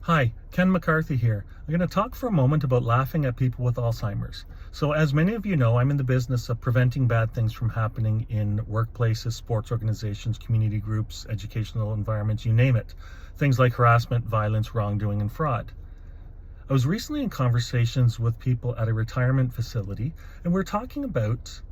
Hi, Ken McCarthy here. I'm going to talk for a moment about laughing at people with Alzheimer's. So as many of you know, I'm in the business of preventing bad things from happening in workplaces, sports organizations, community groups, educational environments, you name it. Things like harassment, violence, wrongdoing, and fraud. I was recently in conversations with people at a retirement facility, and we're talking about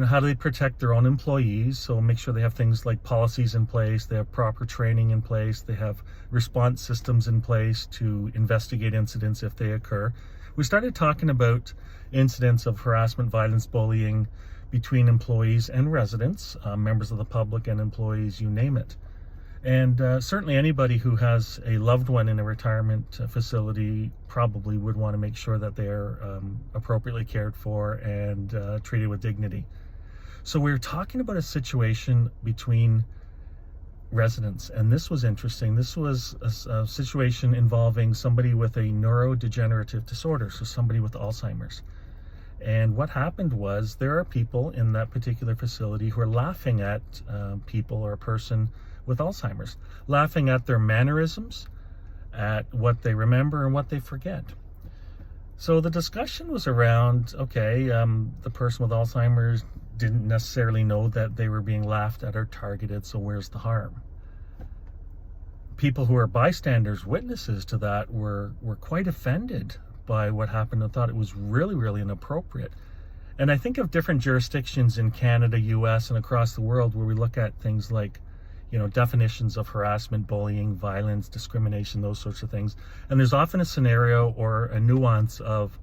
how do they protect their own employees? So make sure they have things like policies in place, they have proper training in place, they have response systems in place to investigate incidents if they occur. We started talking about incidents of harassment, violence, bullying between employees and residents, members of the public and employees, you name it. And certainly anybody who has a loved one in a retirement facility probably would want to make sure that they're appropriately cared for and treated with dignity. So we were talking about a situation between residents, and this was interesting. This was a situation involving somebody with a neurodegenerative disorder, so somebody with Alzheimer's. And what happened was there are people in that particular facility who are laughing at people or a person with Alzheimer's, laughing at their mannerisms, at what they remember and what they forget. So the discussion was around, okay, the person with Alzheimer's didn't necessarily know that they were being laughed at or targeted, so where's the harm? People who are bystanders, witnesses to that, were quite offended by what happened and thought it was really, really inappropriate. And I think of different jurisdictions in Canada, US, and across the world where we look at things like definitions of harassment, bullying, violence, discrimination, those sorts of things. And there's often a scenario or a nuance of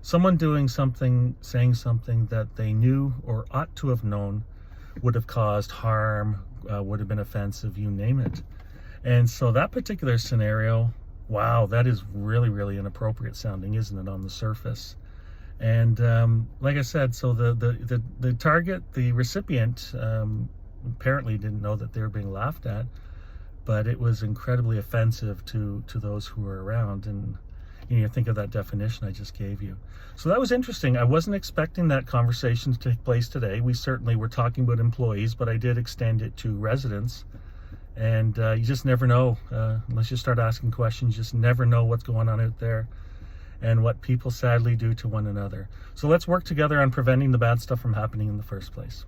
someone doing something, saying something that they knew or ought to have known would have caused harm, would have been offensive, you name it. And so that particular scenario, wow, that is really, really inappropriate sounding, isn't it, on the surface? And like I said, so the target, the recipient, apparently didn't know that they were being laughed at, but it was incredibly offensive to those who were around. And you think of that definition I just gave you. So that was interesting. I wasn't expecting that conversation to take place today. We certainly were talking about employees, but I did extend it to residents. And you just never know, unless you start asking questions, you just never know what's going on out there and what people sadly do to one another. So let's work together on preventing the bad stuff from happening in the first place.